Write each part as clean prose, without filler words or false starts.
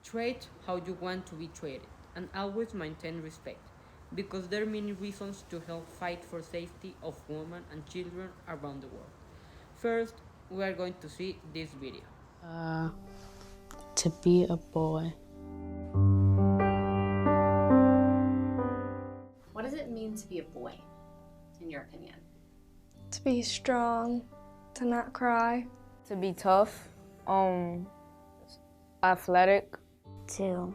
Treat how you want to be treated, and always maintain respect, because there are many reasons to help fight for safety of women and children around the world. First, we are going to see this video. Uh, to be a boy. What does it mean to be a boy, in your opinion? To be strong, to not cry. To be tough, athletic. To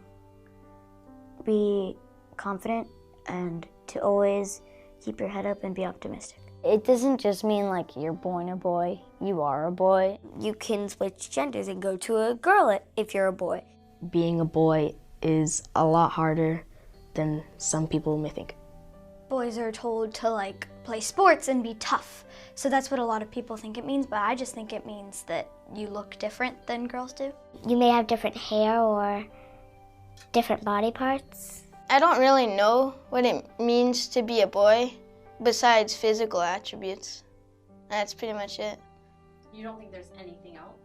be confident and to always keep your head up and be optimistic. It doesn't just mean like you're born a boy, you are a boy. You can switch genders and go to a girl if you're a boy. Being a boy is a lot harder than some people may think. Boys are told to play sports and be tough. So that's what a lot of people think it means, but I just think it means that you look different than girls do. You may have different hair or different body parts. I don't really know what it means to be a boy besides physical attributes. That's pretty much it. You don't think there's anything else?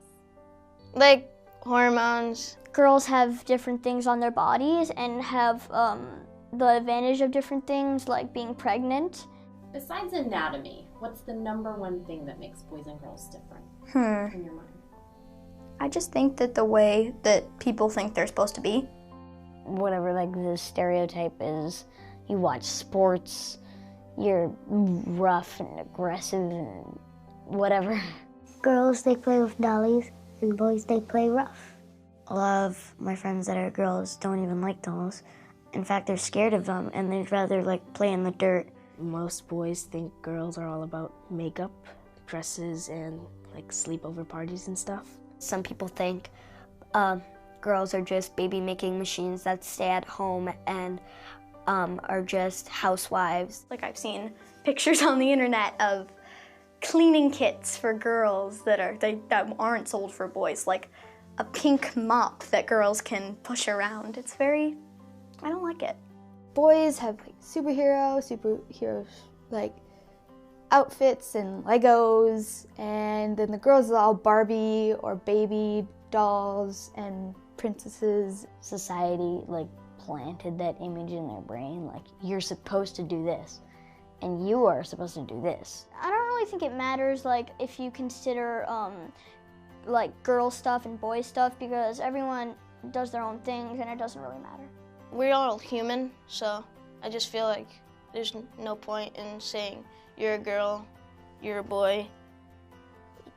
Like hormones. Girls have different things on their bodies and have the advantage of different things, like being pregnant. Besides anatomy, what's the number one thing that makes boys and girls different in your mind? I just think that the way that people think they're supposed to be. Whatever the stereotype is, you watch sports, you're rough and aggressive and whatever. Girls, they play with dollies, and boys, they play rough. A lot of my friends that are girls don't even like dolls. In fact, they're scared of them, and they'd rather play in the dirt. Most boys think girls are all about makeup, dresses, and sleepover parties and stuff. Some people think girls are just baby-making machines that stay at home and are just housewives. I've seen pictures on the internet of cleaning kits for girls that aren't sold for boys, like a pink mop that girls can push around. I don't like it. Boys have superheroes outfits and Legos, and then the girls are all Barbie or baby dolls and princesses. Society planted that image in their brain, you're supposed to do this and you are supposed to do this. I don't really think it matters if you consider girl stuff and boy stuff, because everyone does their own things and it doesn't really matter. We're all human, so I just feel like there's no point in saying you're a girl, you're a boy.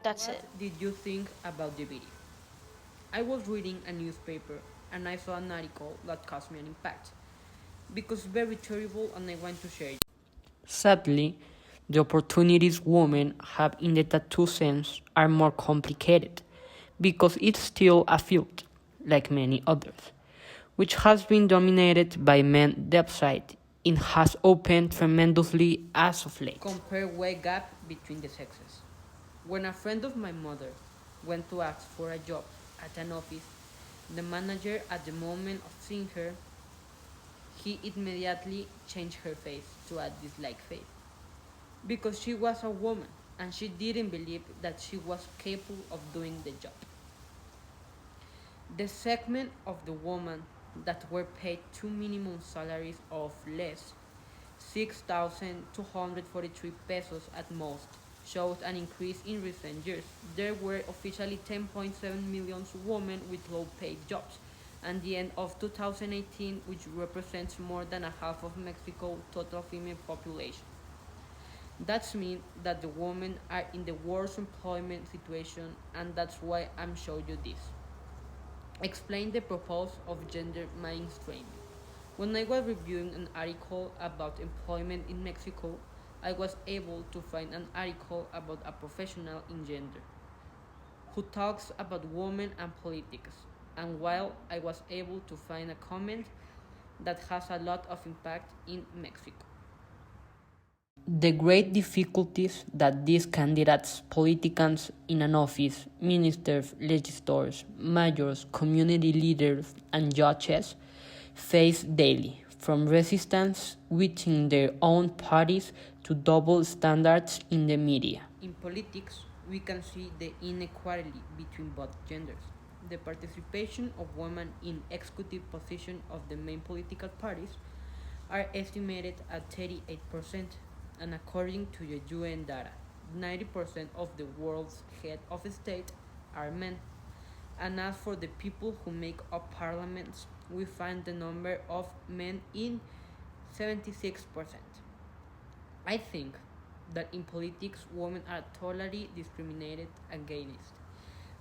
That's it. What did you think about the video? I was reading a newspaper and I saw an article that caused me an impact, because it's very terrible and I want to share it. Sadly, the opportunities women have in the tattoo sense are more complicated, because it's still a field, like many others, which has been dominated by men. The website it has opened tremendously as of late. Compare wage gap between the sexes. When a friend of my mother went to ask for a job at an office, the manager, at the moment of seeing her, he immediately changed her face to a dislike face, because she was a woman and she didn't believe that she was capable of doing the job. The segment of the women that were paid two minimum salaries of less, 6,243 pesos at most, showed an increase in recent years. There were officially 10.7 million women with low-paid jobs at the end of 2018, which represents more than a half of Mexico's total female population. That means that the women are in the worst employment situation, and that's why I'm showing you this. Explain the purpose of gender mainstreaming. When I was reviewing an article about employment in Mexico, I was able to find an article about a professional in gender who talks about women and politics, and while I was able to find a comment that has a lot of impact in Mexico. The great difficulties that these candidates, politicians in an office, ministers, legislators, mayors, community leaders, and judges face daily, from resistance within their own parties to double standards in the media. In politics, we can see the inequality between both genders. the participation of women in executive positions of the main political parties are estimated at 38%, and according to the UN data, 90% of the world's head of state are men. And as for the people who make up parliaments, we find the number of men in 76%. I think that in politics women are totally discriminated against,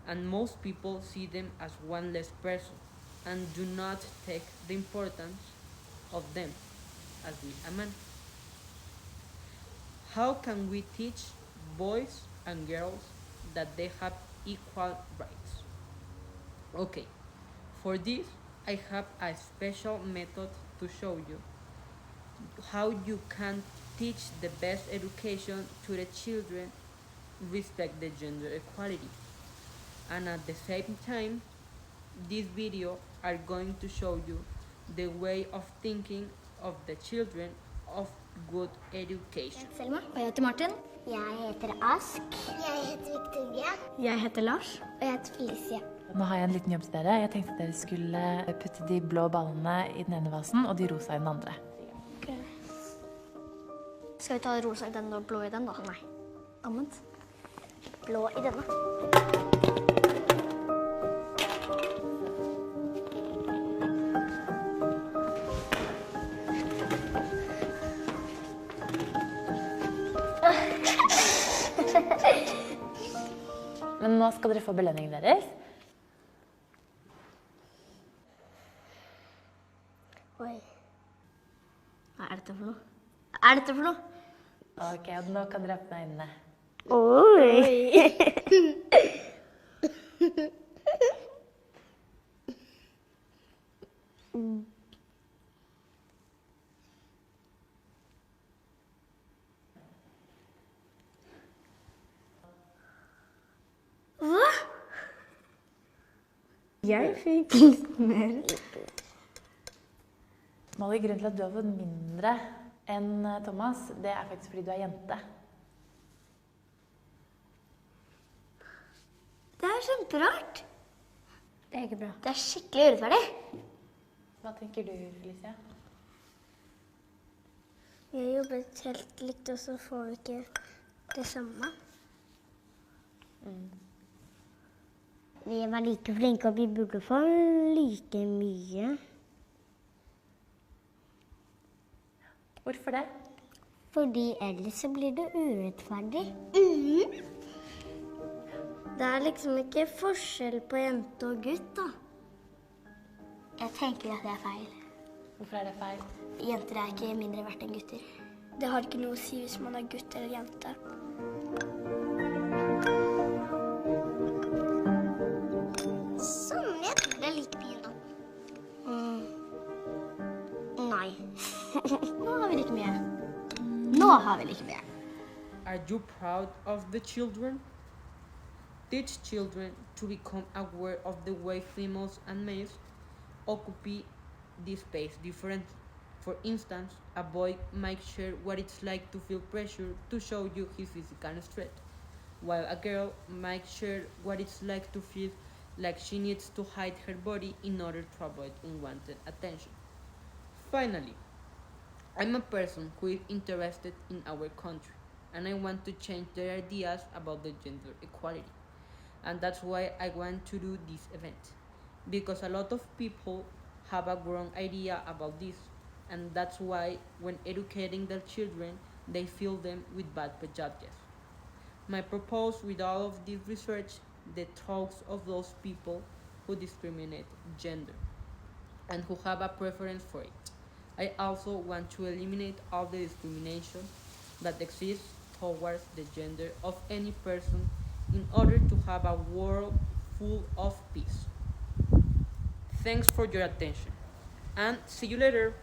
and most people see them as one less person and do not take the importance of them as with a man. How can we teach boys and girls that they have equal rights? Okay, for this I have a special method to show you how you can teach the best education to the children, respect the gender equality. And at the same time, this video are going to show you the way of thinking of the children of good education. Selma, og jeg heter Martin. Jeg heter Ask. Jeg heter Victoria. Jeg heter Lars. Og jeg heter Felicia. Nå har jeg en liten jobb til dere. Jeg tenkte at dere skulle putte de blå ballene i den ene vasen og de rosa i den andre. Okay. Skal vi ta rosa i den og blå i den da? Nei. Omvendt. Blå i denne. Men nå skal dere få belønningen deres. Oi. Hva er dette for noe? Hva er dette for noe? Ok, og nå kan dere åpne øynene. Oi! Hva? Jeg fikk litt mer. Molly, grunnen til at du har fått mindre enn Thomas, det er faktisk fordi du er jente. Det er kjemperart. Det er ikke bra. Det er skikkelig urettferdig. Hva tenker du, Felicia? Vi har jobbet helt likt, og så får vi ikke det samme. Vi var like flinke, og vi burde få like mye. Hvorfor det? Fordi ellers så blir det urettferdig. Det er liksom ikke forskjell på jente og gutt, da. Jeg tenker at det er feil. Hvorfor er det feil? Jenter er ikke mindre verdt enn gutter. Det har ikke noe å si hvis man er gutt eller jente. Sånn, jeg tror det er like mye nå. Nei. Nå har vi like mye. Nå har vi like mye. Are you proud of the children? Teach children to become aware of the way females and males occupy this space differently. For instance, a boy might share what it's like to feel pressure to show you his physical strength, while a girl might share what it's like to feel like she needs to hide her body in order to avoid unwanted attention. Finally, I'm a person who is interested in our country, and I want to change their ideas about the gender equality. And that's why I want to do this event, because a lot of people have a wrong idea about this, and that's why when educating their children, they fill them with bad prejudices. My purpose with all of this research, the thoughts of those people who discriminate gender and who have a preference for it. I also want to eliminate all the discrimination that exists towards the gender of any person in order to have a world full of peace. Thanks for your attention, and see you later.